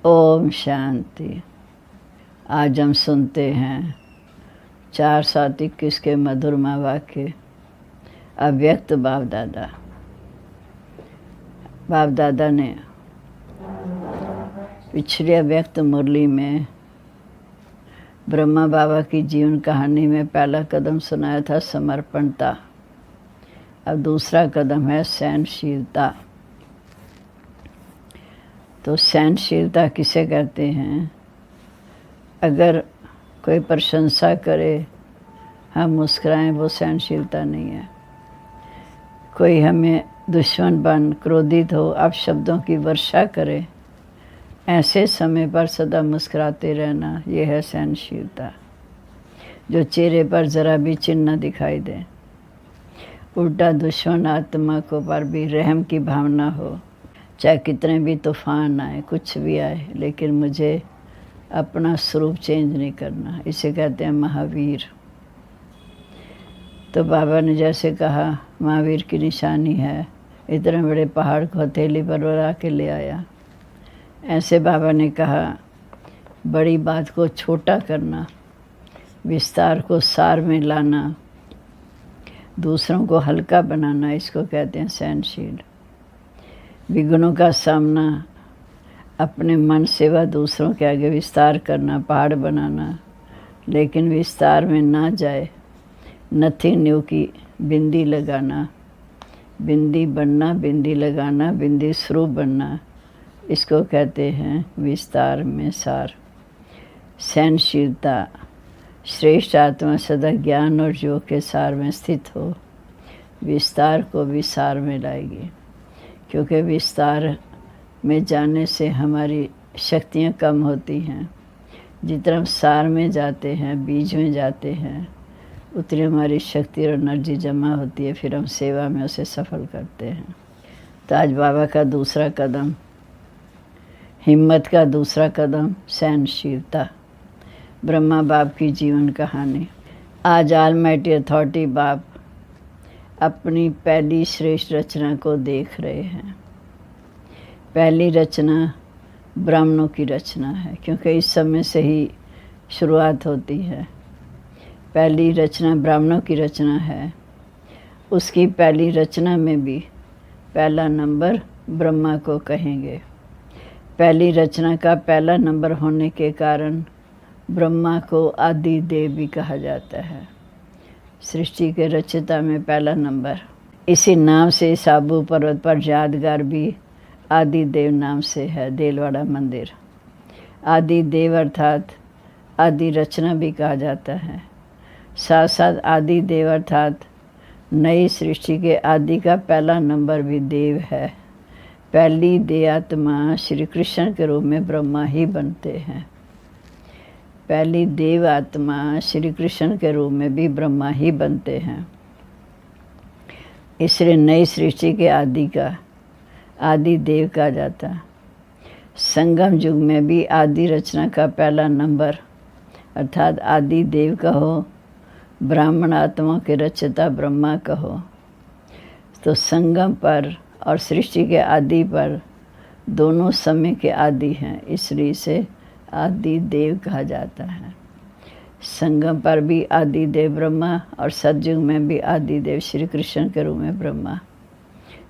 ओम शांति। आज हम सुनते हैं 4/7/21 के मधुरमा वाक्य। अव्यक्त बाप दादा ने पिछले अव्यक्त मुरली में ब्रह्मा बाबा की जीवन कहानी में पहला कदम सुनाया था समर्पणता। अब दूसरा कदम है सहनशीलता। तो सहनशीलता किसे कहते हैं? अगर कोई प्रशंसा करे हम मुस्कुराएं, वो सहनशीलता नहीं है। कोई हमें दुश्मन बन क्रोधित हो अपशब्दों की वर्षा करे, ऐसे समय पर सदा मुस्कुराते रहना, ये है सहनशीलता। जो चेहरे पर ज़रा भी चिन्ह न दिखाई दे। उल्टा दुश्मन आत्मा को पर भी रहम की भावना हो, चाहे कितने भी तूफान आए, कुछ भी आए, लेकिन मुझे अपना स्वरूप चेंज नहीं करना। इसे कहते हैं महावीर। तो बाबा ने जैसे कहा महावीर की निशानी है, इतने बड़े पहाड़ को हथेली पर उड़ा के ले आया। ऐसे बाबा ने कहा बड़ी बात को छोटा करना, विस्तार को सार में लाना, दूसरों को हल्का बनाना, इसको कहते हैं सहनशील। विघ्नों का सामना अपने मन से व दूसरों के आगे विस्तार करना, पहाड़ बनाना, लेकिन विस्तार में ना जाए। नथिंग न्यू की बिंदी लगाना, बिंदी बनना, बिंदी लगाना, बिंदी स्वरूप बनना, इसको कहते हैं विस्तार में सार। सहनशीलता श्रेष्ठ आत्मा सदा ज्ञान और योग के सार में स्थित हो, विस्तार को विस्तार में लाएगी। क्योंकि विस्तार में जाने से हमारी शक्तियाँ कम होती हैं। जितना हम सार में जाते हैं, बीज में जाते हैं, उतनी हमारी शक्ति और एनर्जी जमा होती है, फिर हम सेवा में उसे सफल करते हैं। तो आज बाबा का दूसरा कदम, हिम्मत का दूसरा कदम, सहनशीलता। ब्रह्मा बाप की जीवन कहानी। आज ऑलमाइटी अथॉरिटी बाप अपनी पहली श्रेष्ठ रचना को देख रहे हैं। पहली रचना ब्राह्मणों की रचना है, क्योंकि इस समय से ही शुरुआत होती है। पहली रचना ब्राह्मणों की रचना है। उसकी पहली रचना में भी पहला नंबर ब्रह्मा को कहेंगे। पहली रचना का पहला नंबर होने के कारण ब्रह्मा को आदि देव भी कहा जाता है। सृष्टि के रचयिता में पहला नंबर। इसी नाम से साबू पर्वत पर यादगार भी आदि देव नाम से है, देलवाड़ा मंदिर। आदि देव अर्थात आदि रचना भी कहा जाता है। साथ साथ आदि देव अर्थात नई सृष्टि के आदि का पहला नंबर भी देव है। पहली देवात्मा श्री कृष्ण के रूप में ब्रह्मा ही बनते हैं। पहली देव आत्मा श्री कृष्ण के रूप में भी ब्रह्मा ही बनते हैं। इसलिए नई सृष्टि के आदि का आदि देव कहा जाता है। संगम युग में भी आदि रचना का पहला नंबर अर्थात आदि देव कहो, ब्राह्मण आत्माओं के रचयिता ब्रह्मा कहो, तो संगम पर और सृष्टि के आदि पर दोनों समय के आदि हैं, इसलिए इसे आदि देव कहा जाता है। संगम पर भी आदि देव ब्रह्मा और सतयुग में भी आदि देव श्री कृष्ण के रूप में ब्रह्मा,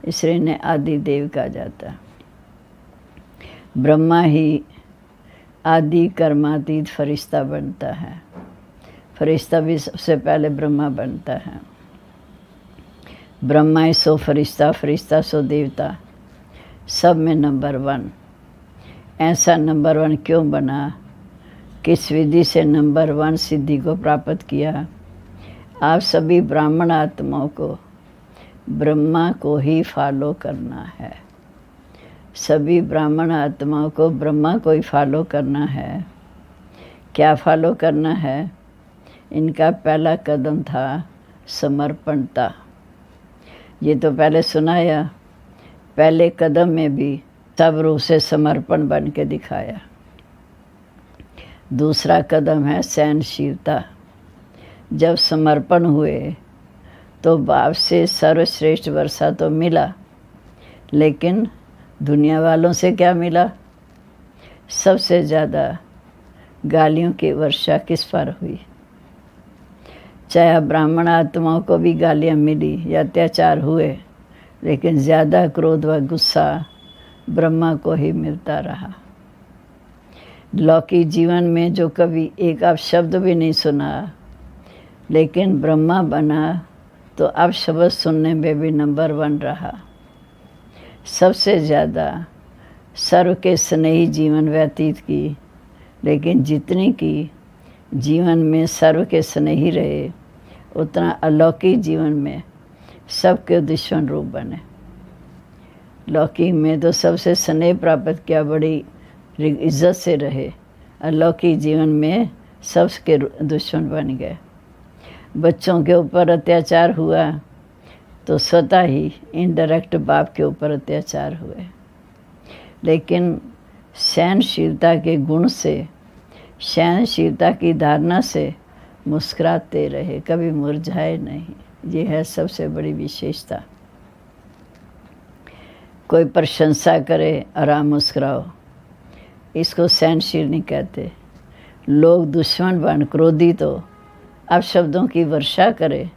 इसलिए इन्हें आदि देव कहा जाता है। ब्रह्मा ही आदि कर्मातीत फरिश्ता बनता है। फरिश्ता भी सबसे पहले ब्रह्मा बनता है। ब्रह्मा ही सो फरिश्ता, फरिश्ता सो देवता, सब में नंबर 1। ऐसा नंबर 1 क्यों बना? किस विधि से नंबर 1 सिद्धि को प्राप्त किया? आप सभी ब्राह्मण आत्माओं को ब्रह्मा को ही फॉलो करना है। सभी ब्राह्मण आत्माओं को ब्रह्मा को ही फॉलो करना है। क्या फॉलो करना है? इनका पहला कदम था समर्पणता। ये तो पहले सुनाया। पहले कदम में भी सब रूप से समर्पण बन के दिखाया। दूसरा कदम है सहनशीलता। जब समर्पण हुए तो बाप से सर्वश्रेष्ठ वर्षा तो मिला, लेकिन दुनिया वालों से क्या मिला? सबसे ज़्यादा गालियों की वर्षा किस पर हुई? चाहे ब्राह्मण आत्माओं को भी गालियाँ मिली या अत्याचार हुए, लेकिन ज़्यादा क्रोध व गुस्सा ब्रह्मा को ही मिलता रहा। लौकिक जीवन में जो कभी एक अपशब्द भी नहीं सुना, लेकिन ब्रह्मा बना तो अपशब्द सुनने में भी नंबर 1 रहा। सबसे ज़्यादा सर्व के स्नेही जीवन व्यतीत की, लेकिन जितनी की जीवन में सर्व के स्नेही रहे, उतना अलौकिक जीवन में सबके दुश्मन रूप बने। लौकिक में तो सबसे स्नेह प्राप्त किया, बड़ी इज्जत से रहे। अलौकिक जीवन में सबके दुश्मन बन गए। बच्चों के ऊपर अत्याचार हुआ तो स्वतः ही इनडायरेक्ट बाप के ऊपर अत्याचार हुए, लेकिन सहनशीलता के गुण से, सहनशीलता की धारणा से मुस्कुराते रहे, कभी मुरझाए नहीं। ये है सबसे बड़ी विशेषता। कोई प्रशंसा करे और आप मुस्कुराओ, इसको सहनशील नहीं कहते। लोग दुश्मन बन क्रोधित हो, अब शब्दों की वर्षा करे,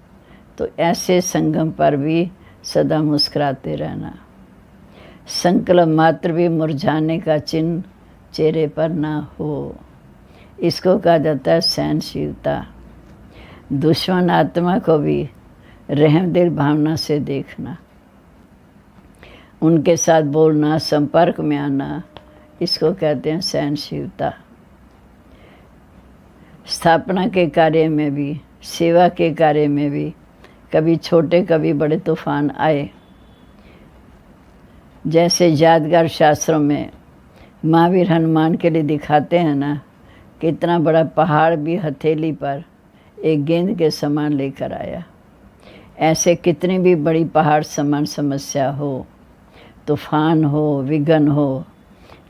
तो ऐसे संगम पर भी सदा मुस्कुराते रहना। संकल्प मात्र भी मुरझाने का चिन्ह चेहरे पर ना हो, इसको कहा जाता है सहनशीलता। दुश्मन आत्मा को भी रहमदिल भावना से देखना, उनके साथ बोलना, संपर्क में आना, इसको कहते हैं सहनशीलता। स्थापना के कार्य में भी, सेवा के कार्य में भी कभी छोटे कभी बड़े तूफान आए। जैसे यादगार शास्त्रों में महावीर हनुमान के लिए दिखाते हैं ना, कितना बड़ा पहाड़ भी हथेली पर एक गेंद के समान लेकर आया। ऐसे कितनी भी बड़ी पहाड़ समान समस्या हो, तूफान हो, विघ्न हो,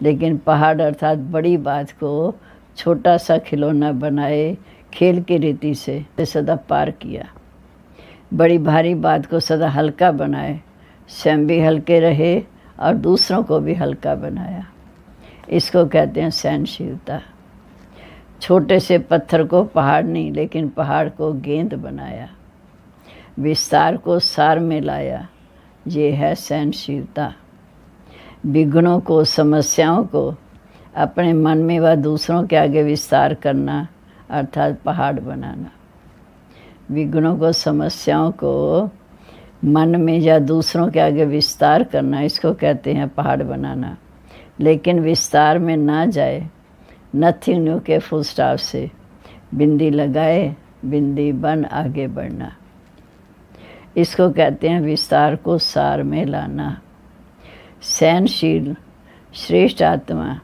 लेकिन पहाड़ अर्थात बड़ी बात को छोटा सा खिलौना बनाए, खेल की रीति से सदा पार किया। बड़ी भारी बात को सदा हल्का बनाए, स्वयं भी हल्के रहे और दूसरों को भी हल्का बनाया। इसको कहते हैं सहनशीलता। छोटे से पत्थर को पहाड़ नहीं, लेकिन पहाड़ को गेंद बनाया, विस्तार को सार में लाया। ये है सहनशीलता। विघ्नों को, समस्याओं को अपने मन में व दूसरों के आगे विस्तार करना, अर्थात पहाड़ बनाना। विघ्नों को, समस्याओं को मन में या दूसरों के आगे विस्तार करना, इसको कहते हैं पहाड़ बनाना। लेकिन विस्तार में ना जाए, नथिंग न्यू के फुल स्टॉप से बिंदी लगाए, बिंदी बन आगे बढ़ना, इसको कहते हैं विस्तार को सार में लाना। सहनशील श्रेष्ठ आत्मा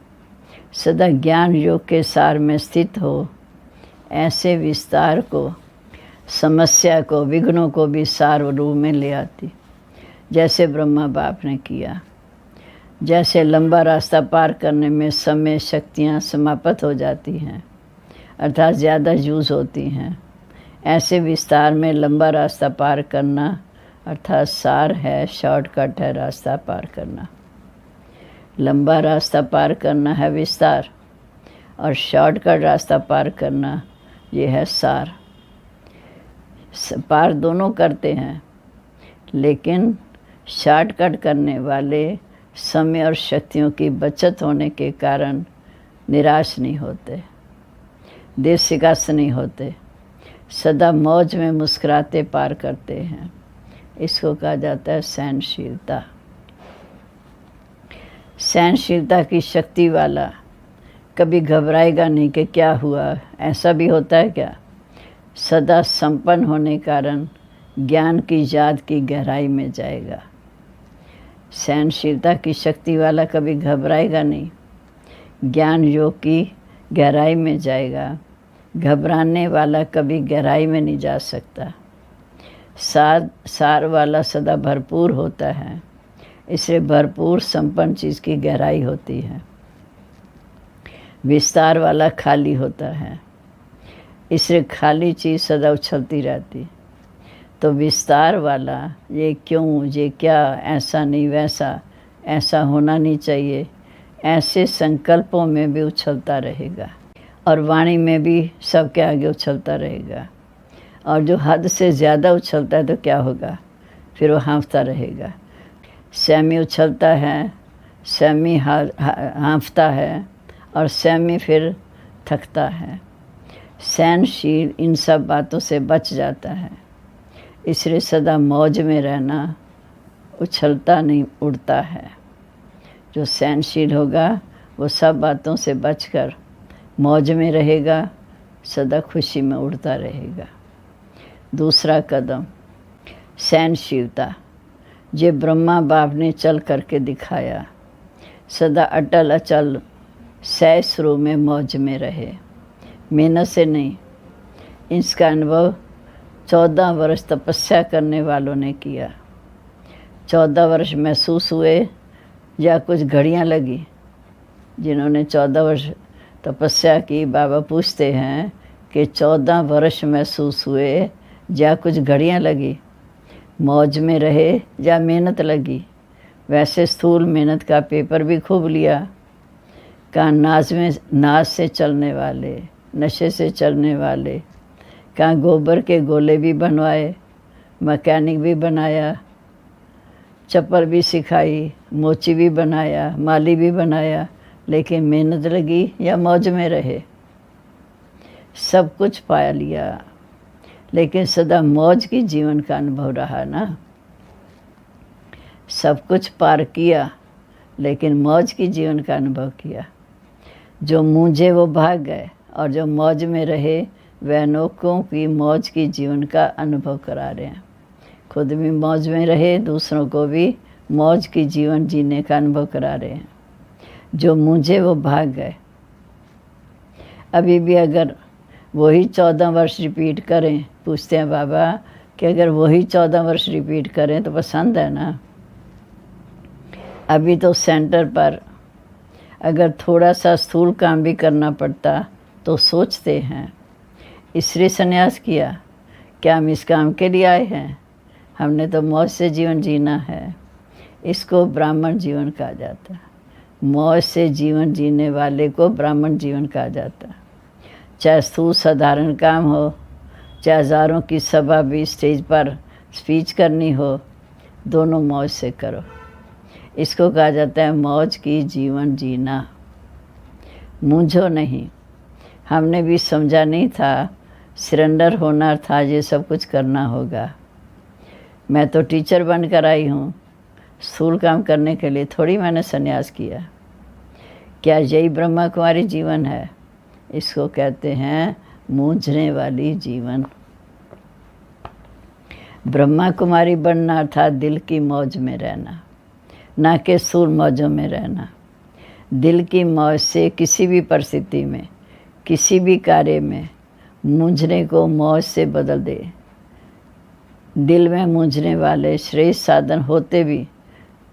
सदा ज्ञान योग के सार में स्थित हो, ऐसे विस्तार को, समस्या को, विघ्नों को भी सार रूप में ले आती, जैसे ब्रह्मा बाप ने किया। जैसे लंबा रास्ता पार करने में समय, शक्तियाँ समाप्त हो जाती हैं, अर्थात ज़्यादा यूज़ होती हैं, ऐसे विस्तार में लंबा रास्ता पार करना अर्थात सार है, शॉर्टकट है रास्ता पार करना। लंबा रास्ता पार करना है विस्तार, और शॉर्टकट रास्ता पार करना ये है सार। पार दोनों करते हैं, लेकिन शॉर्टकट करने वाले समय और शक्तियों की बचत होने के कारण निराश नहीं होते, देश शिकस्त नहीं होते, सदा मौज में मुस्कुराते पार करते हैं। इसको कहा जाता है सहनशीलता। सहनशीलता की शक्ति वाला कभी घबराएगा नहीं कि क्या हुआ, ऐसा भी होता है क्या। सदा संपन्न होने कारण ज्ञान की याद की गहराई में जाएगा। सहनशीलता की शक्ति वाला कभी घबराएगा नहीं, ज्ञान योग की गहराई में जाएगा। घबराने वाला कभी गहराई में नहीं जा सकता। सार वाला सदा भरपूर होता है, इसलिए भरपूर संपन्न चीज़ की गहराई होती है। विस्तार वाला खाली होता है, इसलिए खाली चीज़ सदा उछलती रहती। तो विस्तार वाला ये क्यों, ये क्या, ऐसा नहीं वैसा, ऐसा होना नहीं चाहिए, ऐसे संकल्पों में भी उछलता रहेगा और वाणी में भी सबके आगे उछलता रहेगा। और जो हद से ज़्यादा उछलता है तो क्या होगा, फिर वो हाँफता रहेगा। सेमी उछलता है, सेमी हाँफता है और सेमी फिर थकता है। सहनशील इन सब बातों से बच जाता है, इसलिए सदा मौज में रहना, उछलता नहीं उड़ता है। जो सहनशील होगा वो सब बातों से बचकर मौज में रहेगा, सदा खुशी में उड़ता रहेगा। दूसरा कदम सहनशीलता। ये ब्रह्मा बाप ने चल करके दिखाया। सदा अटल अचल सैसरों में मौज में रहे, मेहनत से नहीं। इसका अनुभव 14 वर्ष तपस्या करने वालों ने किया। 14 वर्ष महसूस हुए या कुछ घड़ियाँ लगी। जिन्होंने 14 वर्ष तपस्या की, बाबा पूछते हैं कि 14 वर्ष महसूस हुए या कुछ घड़ियाँ लगी, मौज में रहे या मेहनत लगी। वैसे स्थूल मेहनत का पेपर भी खूब लिया। कहाँ नाज से चलने वाले, नशे से चलने वाले, कहाँ गोबर के गोले भी बनवाए, मैकेनिक भी बनाया, चप्पल भी सिखाई, मोची भी बनाया, माली भी बनाया, लेकिन मेहनत लगी या मौज में रहे। सब कुछ पाया लिया, लेकिन सदा मौज की जीवन का अनुभव रहा ना। सब कुछ पार किया, लेकिन मौज की जीवन का अनुभव किया। जो मूंझे वो भाग गए और जो मौज में रहे वह अनोखों की मौज की जीवन का अनुभव करा रहे हैं। खुद भी मौज में रहे, दूसरों को भी मौज की जीवन जीने का अनुभव करा रहे हैं। जो मूंझे वो भाग गए। अभी भी अगर वही 14 वर्ष रिपीट करें, पूछते हैं बाबा कि अगर वही 14 वर्ष रिपीट करें तो पसंद है ना। अभी तो सेंटर पर अगर थोड़ा सा स्थूल काम भी करना पड़ता तो सोचते हैं, इसलिए संन्यास किया, क्या हम इस काम के लिए आए हैं? हमने तो मौज से जीवन जीना है। इसको ब्राह्मण जीवन कहा जाता है। मौज से जीवन जीने वाले को ब्राह्मण जीवन कहा जाता है। चाहे स्थूल साधारण काम हो, चाहे हज़ारों की सभा भी स्टेज पर स्पीच करनी हो, दोनों मौज से करो। इसको कहा जाता है मौज की जीवन जीना। मूंझो नहीं। हमने भी समझा नहीं था, सरेंडर होना था, ये सब कुछ करना होगा। मैं तो टीचर बनकर आई हूँ, स्थूल काम करने के लिए थोड़ी मैंने संन्यास किया। क्या यही ब्रह्मा कुमारी जीवन है? इसको कहते हैं मूंझने वाली जीवन। ब्रह्मा कुमारी बनना अर्थात दिल की मौज में रहना, ना कि स्थूल मौजों में रहना। दिल की मौज से किसी भी परिस्थिति में, किसी भी कार्य में मूंझने को मौज से बदल दे। दिल में मूंझने वाले श्रेष्ठ साधन होते भी,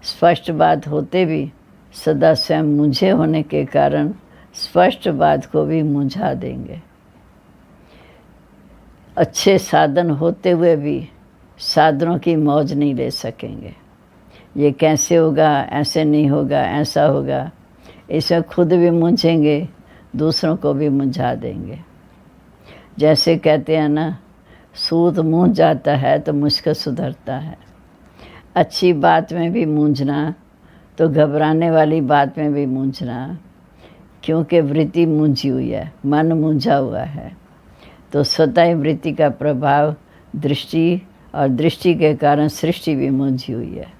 स्पष्ट बात होते भी, सदा स्वयं मूंझे होने के कारण स्पष्ट बात को भी मूंझा देंगे। अच्छे साधन होते हुए भी साधनों की मौज नहीं ले सकेंगे। ये कैसे होगा, ऐसे नहीं होगा, ऐसा होगा, इसमें खुद भी मूंझेंगे, दूसरों को भी मूंझा देंगे। जैसे कहते हैं ना, सूत मूंझ जाता है तो मुश्किल सुधरता है। अच्छी बात में भी मूंझना तो घबराने वाली बात में भी मूंझना, क्योंकि वृत्ति मूंझी हुई है, मन मूंझा हुआ है। तो स्वतः ही वृत्ति का प्रभाव दृष्टि, और दृष्टि के कारण सृष्टि भी मूंझी हुई है।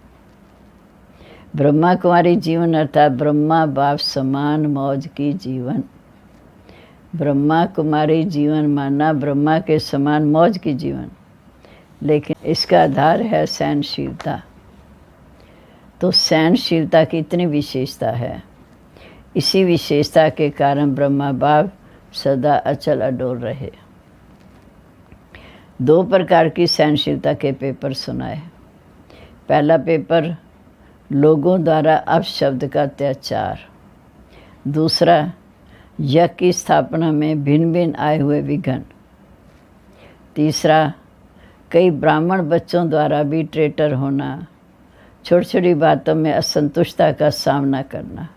ब्रह्मा कुमारी जीवन अर्थात ब्रह्मा बाप समान मौज की जीवन। ब्रह्मा कुमारी जीवन माना ब्रह्मा के समान मौज की जीवन, लेकिन इसका आधार है सहनशीलता। तो सहनशीलता की इतनी विशेषता है। इसी विशेषता के कारण ब्रह्मा बाप सदा अचल अडोल रहे। 2 प्रकार की सहनशीलता के पेपर सुनाए। पहला पेपर लोगों द्वारा अपशब्द का अत्याचार। दूसरा यज्ञ की स्थापना में भिन्न भिन्न आए हुए विघ्न। तीसरा कई ब्राह्मण बच्चों द्वारा भी ट्रेटर होना, छोटी छोटी बातों में असंतुष्टता का सामना करना।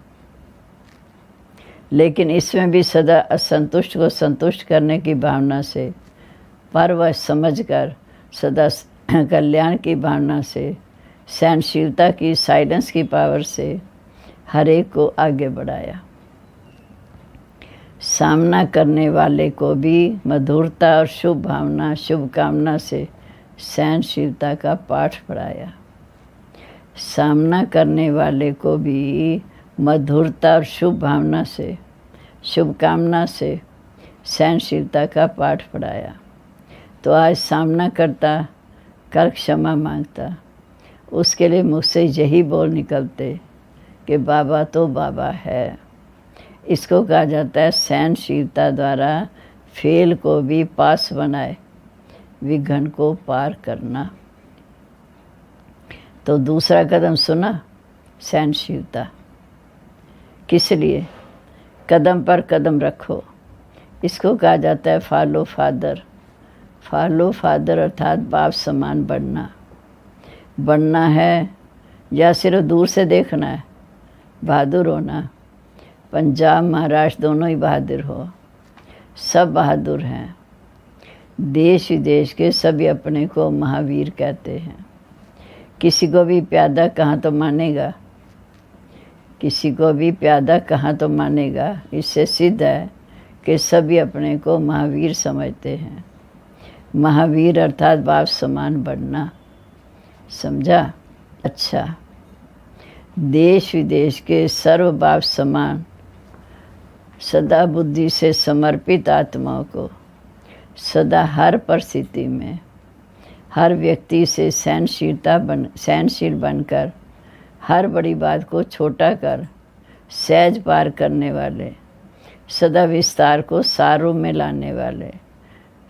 लेकिन इसमें भी सदा असंतुष्ट को संतुष्ट करने की भावना से, पर वह समझकर सदा कल्याण की भावना से, सहनशीलता की, साइलेंस की पावर से हर एक को आगे बढ़ाया। सामना करने वाले को भी मधुरता और शुभ भावना, शुभकामना से सहनशीलता का पाठ पढ़ाया। सामना करने वाले को भी मधुरता और शुभ भावना से, शुभकामना से सहनशीलता का पाठ पढ़ाया। तो आज सामना करता, कल क्षमा मांगता, उसके लिए मुझसे यही बोल निकलते कि बाबा तो बाबा है। इसको कहा जाता है सहनशीलता द्वारा फेल को भी पास बनाए, विघ्न को पार करना। तो दूसरा कदम सुना, सहनशीलता। किस लिए? कदम पर कदम रखो। इसको कहा जाता है फॉलो फादर। फॉलो फादर अर्थात बाप समान बनना। बनना है या सिर्फ दूर से देखना है? बहादुर होना। पंजाब महाराष्ट्र दोनों ही बहादुर हो, सब बहादुर हैं। देश विदेश के सभी अपने को महावीर कहते हैं। किसी को भी प्यादा कहाँ तो मानेगा, किसी को भी प्यादा कहाँ तो मानेगा। इससे सिद्ध है कि सभी अपने को महावीर समझते हैं। महावीर अर्थात बाप समान बनना। समझा? अच्छा, देश विदेश के सर्व बाप समान सदा बुद्धि से समर्पित आत्माओं को सदा हर परिस्थिति में हर व्यक्ति से सहनशील बनकर हर बड़ी बात को छोटा कर सहज पार करने वाले, सदा विस्तार को सार रूप में लाने वाले,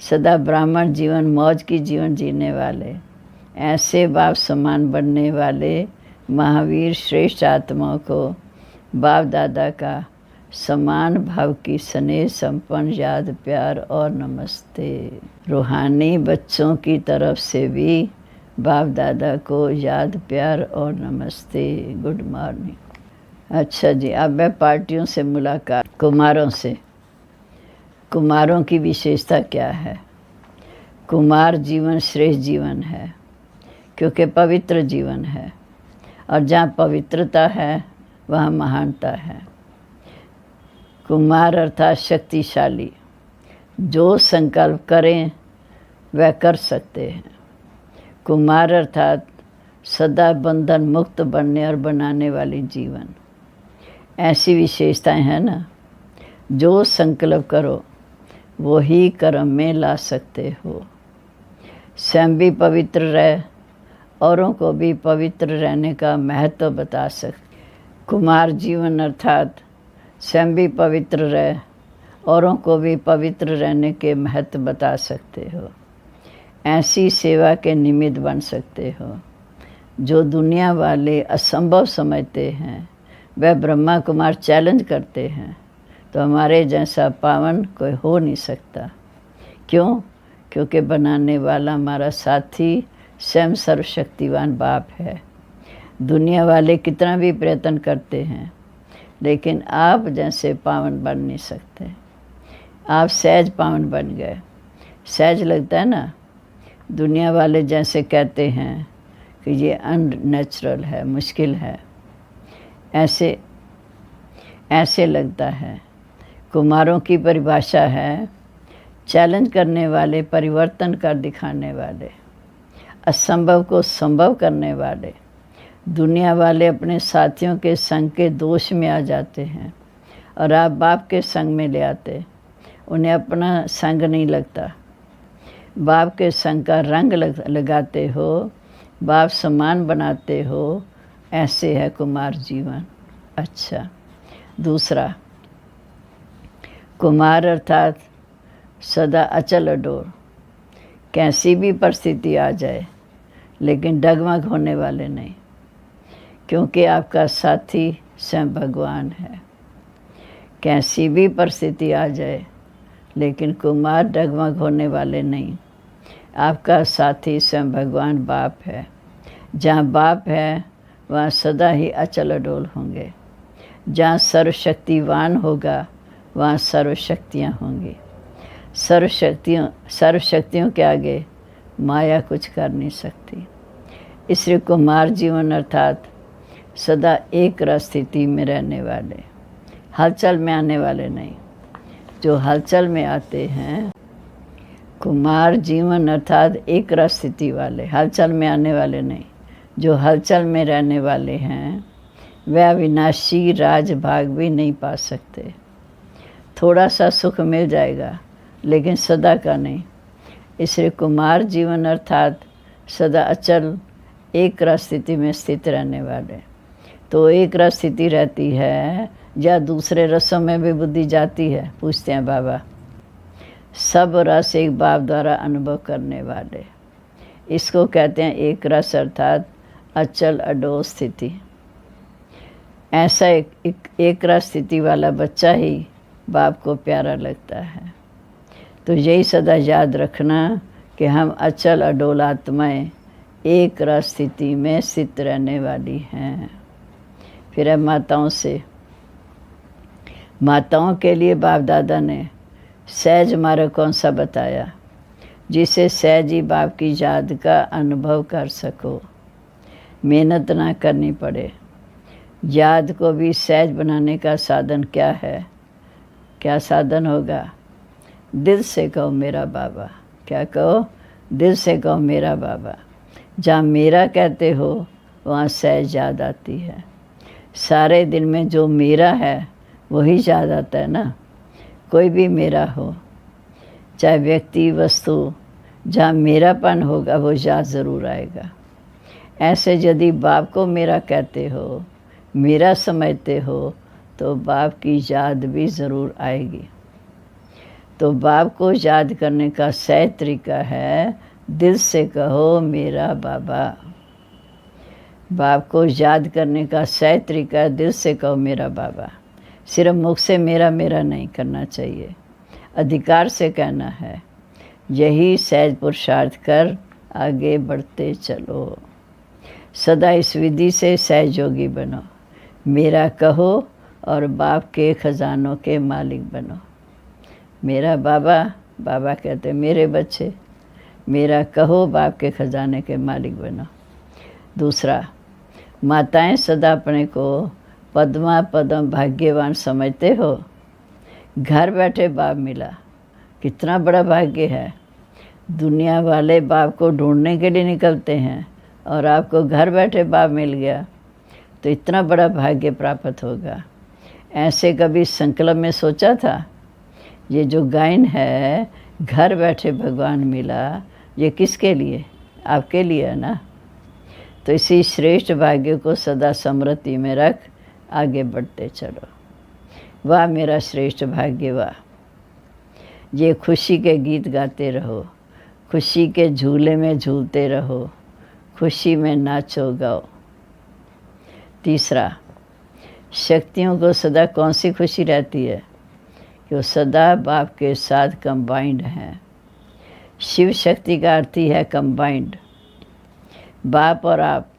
सदा ब्राह्मण जीवन मौज की जीवन जीने वाले, ऐसे बाप समान बनने वाले महावीर श्रेष्ठ आत्माओं को बाप दादा का समान भाव की स्नेह संपन्न याद प्यार और नमस्ते। रूहानी बच्चों की तरफ से भी बाप दादा को याद प्यार और नमस्ते, गुड मॉर्निंग। अच्छा जी, अब मैं पार्टियों से मुलाकात। कुमारों से। कुमारों की विशेषता क्या है? कुमार जीवन श्रेष्ठ जीवन है क्योंकि पवित्र जीवन है, और जहाँ पवित्रता है वहाँ महानता है। कुमार अर्थात शक्तिशाली, जो संकल्प करें वह कर सकते हैं। कुमार अर्थात सदा बंधन मुक्त बनने और बनाने वाली जीवन। ऐसी विशेषताएं हैं ना, जो संकल्प करो वो ही कर्म में ला सकते हो। स्वयं भी पवित्र रह, औरों को भी पवित्र रहने का महत्व बता सकते। कुमार जीवन अर्थात स्वयं भी पवित्र रह, औरों को भी पवित्र रहने के महत्व बता सकते हो। ऐसी सेवा के निमित्त बन सकते हो जो दुनिया वाले असंभव समझते हैं, वह ब्रह्मा कुमार चैलेंज करते हैं। तो हमारे जैसा पावन कोई हो नहीं सकता। क्यों? क्योंकि बनाने वाला हमारा साथी स्वयं सर्वशक्तिवान बाप है। दुनिया वाले कितना भी प्रयत्न करते हैं, लेकिन आप जैसे पावन बन नहीं सकते। आप सहज पावन बन गए। सहज लगता है ना? दुनिया वाले जैसे कहते हैं कि ये अननेचुरल है, मुश्किल है, ऐसे लगता है। कुमारों की परिभाषा है चैलेंज करने वाले, परिवर्तन कर दिखाने वाले, असंभव को संभव करने वाले। दुनिया वाले अपने साथियों के संग के दोष में आ जाते हैं और आप बाप के संग में ले आते। उन्हें अपना संग नहीं लगता। बाप के संग का रंग लगाते हो, बाप समान बनाते हो। ऐसे है कुमार जीवन। अच्छा, दूसरा, कुमार अर्थात सदा अचल अडोर। कैसी भी परिस्थिति आ जाए लेकिन डगमग होने वाले नहीं, क्योंकि आपका साथी स्वयं भगवान है। कैसी भी परिस्थिति आ जाए लेकिन कुमार डगमग होने वाले नहीं। आपका साथी स्वयं भगवान बाप है। जहाँ बाप है वहाँ सदा ही अचल अडोल होंगे। जहाँ सर्वशक्तिवान होगा वहाँ सर्वशक्तियाँ होंगी। सर्वशक्तियों के आगे माया कुछ कर नहीं सकती। इसलिए कुमार जीवन अर्थात सदा एक रस स्थिति में रहने वाले, हलचल में आने वाले नहीं। जो हलचल में आते हैं, कुमार जीवन अर्थात एक रस स्थिति वाले, हलचल में आने वाले नहीं। जो हलचल में रहने वाले हैं वह अविनाशी राज भाग भी नहीं पा सकते। थोड़ा सा सुख मिल जाएगा लेकिन सदा का नहीं। इसलिए कुमार जीवन अर्थात सदा अचल एक रस स्थिति में स्थित रहने वाले। तो एक रस स्थिति रहती है या दूसरे रसों में भी बुद्धि जाती है? पूछते हैं बाबा। सब रस एक बाप द्वारा अनुभव करने वाले, इसको कहते हैं एक रस अर्थात अचल अडोल स्थिति। ऐसा एक रस स्थिति वाला बच्चा ही बाप को प्यारा लगता है। तो यही सदा याद रखना कि हम अचल अडोल आत्माएं एक रस स्थिति में स्थित रहने वाली हैं। फिर है माताओं से। माताओं के लिए बाप दादा ने सहज मार्ग कौन सा बताया, जिसे सहज ही बाप की याद का अनुभव कर सको, मेहनत ना करनी पड़े। याद को भी सहज बनाने का साधन क्या है? क्या साधन होगा? दिल से कहो मेरा बाबा। क्या कहो? दिल से कहो मेरा बाबा। जहाँ मेरा कहते हो वहाँ सहज याद आती है। सारे दिन में जो मेरा है वही याद आता है ना। कोई भी मेरा हो, चाहे व्यक्ति वस्तु, जहाँ मेरापन होगा वो याद ज़रूर आएगा। ऐसे यदि बाप को मेरा कहते हो, मेरा समझते हो, तो बाप की याद भी ज़रूर आएगी। तो बाप को याद करने का सही तरीका है दिल से कहो मेरा बाबा। बाप को याद करने का सही तरीका है दिल से कहो मेरा बाबा। सिर्फ मुख से मेरा मेरा नहीं करना चाहिए, अधिकार से कहना है। यही सहज पुरुषार्थ कर आगे बढ़ते चलो। सदा इस विधि से सहयोगी बनो। मेरा कहो और बाप के खजानों के मालिक बनो। मेरा बाबा, बाबा कहते मेरे बच्चे, मेरा कहो बाप के खजाने के मालिक बनो। दूसरा, माताएं सदा अपने को पद्मा पद्म भाग्यवान समझते हो। घर बैठे बाप मिला, कितना बड़ा भाग्य है। दुनिया वाले बाप को ढूंढने के लिए निकलते हैं और आपको घर बैठे बाप मिल गया तो इतना बड़ा भाग्य प्राप्त होगा। ऐसे कभी संकल्प में सोचा था? ये जो गायन है, घर बैठे भगवान मिला, ये किसके लिए? आपके लिए है ना। तो इसी श्रेष्ठ भाग्य को सदा स्मृति में रख आगे बढ़ते चलो। वाह मेरा श्रेष्ठ भाग्य वाह। ये खुशी के गीत गाते रहो, खुशी के झूले में झूलते रहो, खुशी में नाचो गाओ। तीसरा, शक्तियों को सदा कौन सी खुशी रहती है? कि वो सदा बाप के साथ कंबाइंड हैं। शिव शक्ति का अर्थ ही है कंबाइंड। बाप और आप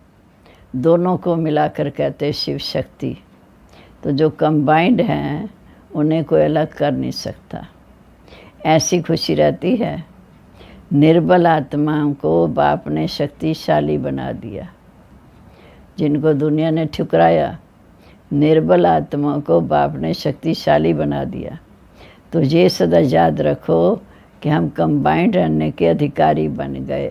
दोनों को मिलाकर कहते शिव शक्ति। तो जो कंबाइंड हैं उन्हें कोई अलग कर नहीं सकता। ऐसी खुशी रहती है। निर्बल आत्माओं को बाप ने शक्तिशाली बना दिया। जिनको दुनिया ने ठुकराया, निर्बल आत्माओं को बाप ने शक्तिशाली बना दिया। तो ये सदा याद रखो कि हम कंबाइंड रहने के अधिकारी बन गए।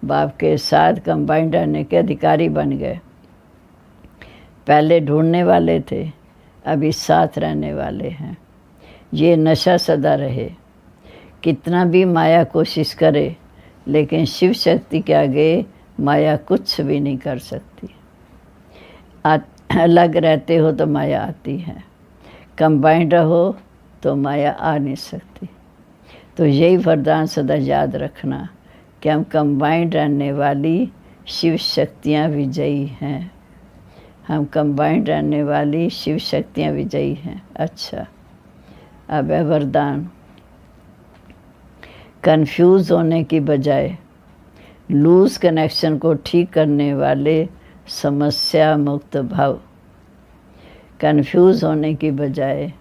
बाप के साथ कंबाइंड रहने के अधिकारी बन गए। पहले ढूंढने वाले थे, अभी साथ रहने वाले हैं। ये नशा सदा रहे। कितना भी माया कोशिश करे, लेकिन शिव शक्ति के आगे माया कुछ भी नहीं कर सकती। अलग रहते हो तो माया आती है, कंबाइंड रहो तो माया आ नहीं सकती। तो यही वरदान सदा याद रखना कि हम कंबाइंड रहने वाली शिव शक्तियाँ विजयी हैं। हम कंबाइंड रहने वाली शिव शक्तियाँ विजयी हैं। अच्छा, अब है वरदान। कंफ्यूज होने की बजाय लूज कनेक्शन को ठीक करने वाले समस्या मुक्त भाव। कन्फ्यूज़ होने की बजाय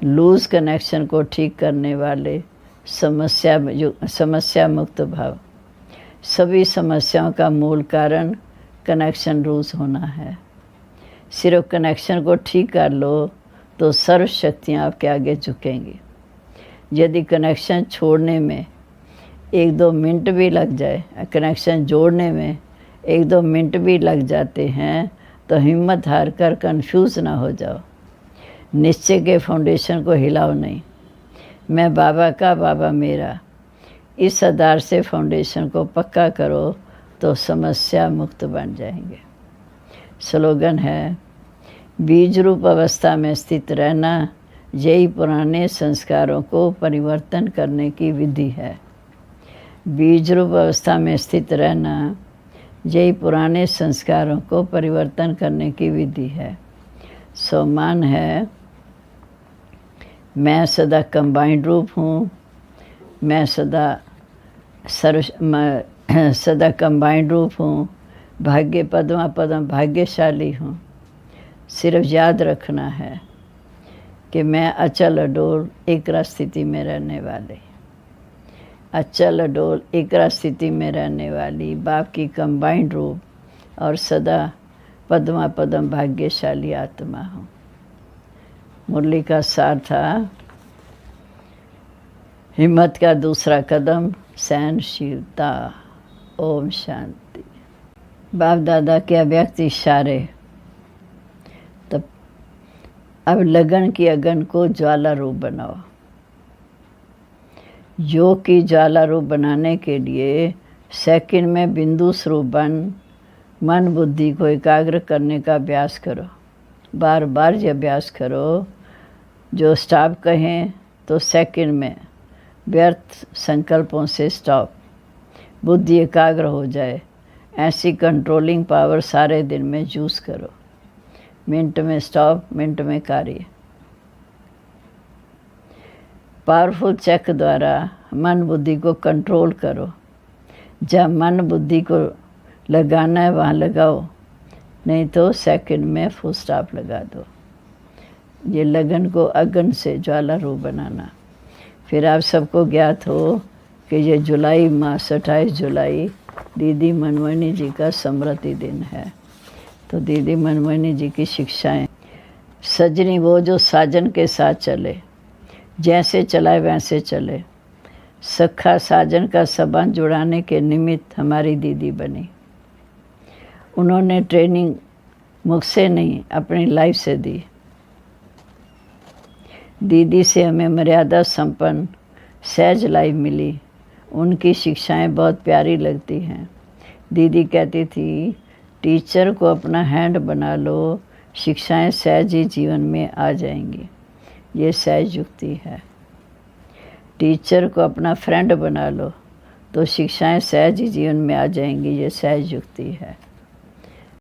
लूज़ कनेक्शन को ठीक करने वाले समस्या मुक्त भाव। सभी समस्याओं का मूल कारण कनेक्शन लूज़ होना है। सिर्फ कनेक्शन को ठीक कर लो तो सर्व शक्तियाँ आपके आगे झुकेंगी। यदि कनेक्शन छोड़ने में 1-2 मिनट भी लग जाए, कनेक्शन जोड़ने में 1-2 मिनट भी लग जाते हैं तो हिम्मत हार कर कन्फ्यूज़ ना हो जाओ। निश्चय के फाउंडेशन को हिलाओ नहीं। मैं बाबा का, बाबा मेरा, इस आधार से फाउंडेशन को पक्का करो तो समस्या मुक्त बन जाएंगे। स्लोगन है, बीज रूप अवस्था में स्थित रहना यही पुराने संस्कारों को परिवर्तन करने की विधि है। बीज रूप अवस्था में स्थित रहना यही पुराने संस्कारों को परिवर्तन करने की विधि है। सम्मान है, मैं सदा कंबाइंड रूप हूँ, मैं सदा कंबाइंड रूप हूँ, भाग्य पद्मा पद्म भाग्यशाली हूँ। सिर्फ याद रखना है कि मैं अचल अडोल एकरा स्थिति में रहने वाली, अचल अडोल एकरा स्थिति में रहने वाली बाप की कंबाइंड रूप और सदा पद्मा पद्म भाग्यशाली आत्मा हूँ। मुरली का सार था, हिम्मत का दूसरा कदम सहनशीलता। ओम शांति। बाप दादा के अव्यक्त इशारे। तब अब लगन की अगन को ज्वाला रूप बनाओ। योग की ज्वाला रूप बनाने के लिए सेकंड में बिंदु स्वरूप बन मन बुद्धि को एकाग्र करने का अभ्यास करो। बार बार ये अभ्यास करो। जो स्टॉप कहें तो सेकंड में व्यर्थ संकल्पों से स्टॉप, बुद्धि एकाग्र हो जाए। ऐसी कंट्रोलिंग पावर सारे दिन में यूज़ करो। मिनट में स्टॉप, मिनट में कार्य। पावरफुल चेक द्वारा मन बुद्धि को कंट्रोल करो। जब मन बुद्धि को लगाना है वहाँ लगाओ, नहीं तो सेकंड में फुल स्टॉप लगा दो। ये लगन को अगन से ज्वाला रूप बनाना। फिर आप सबको ज्ञात हो कि ये जुलाई मास 28 जुलाई दीदी मनमोहिनी जी का स्मृति दिन है। तो दीदी मनमोहिनी जी की शिक्षाएं, सजनी वो जो साजन के साथ चले, जैसे चलाए वैसे चले। सखा साजन का संबंध जुड़ाने के निमित्त हमारी दीदी बनी। उन्होंने ट्रेनिंग मुझसे नहीं अपनी लाइफ से दी। दीदी से हमें मर्यादा संपन्न सहज लाइफ मिली। उनकी शिक्षाएं बहुत प्यारी लगती हैं। दीदी कहती थी, टीचर को अपना हैंड बना लो, शिक्षाएं सहज ही जीवन में आ जाएंगी। ये सहज युक्ति है। टीचर को अपना फ्रेंड बना लो तो शिक्षाएं सहज ही जीवन में आ जाएंगी। ये सहज युक्ति है।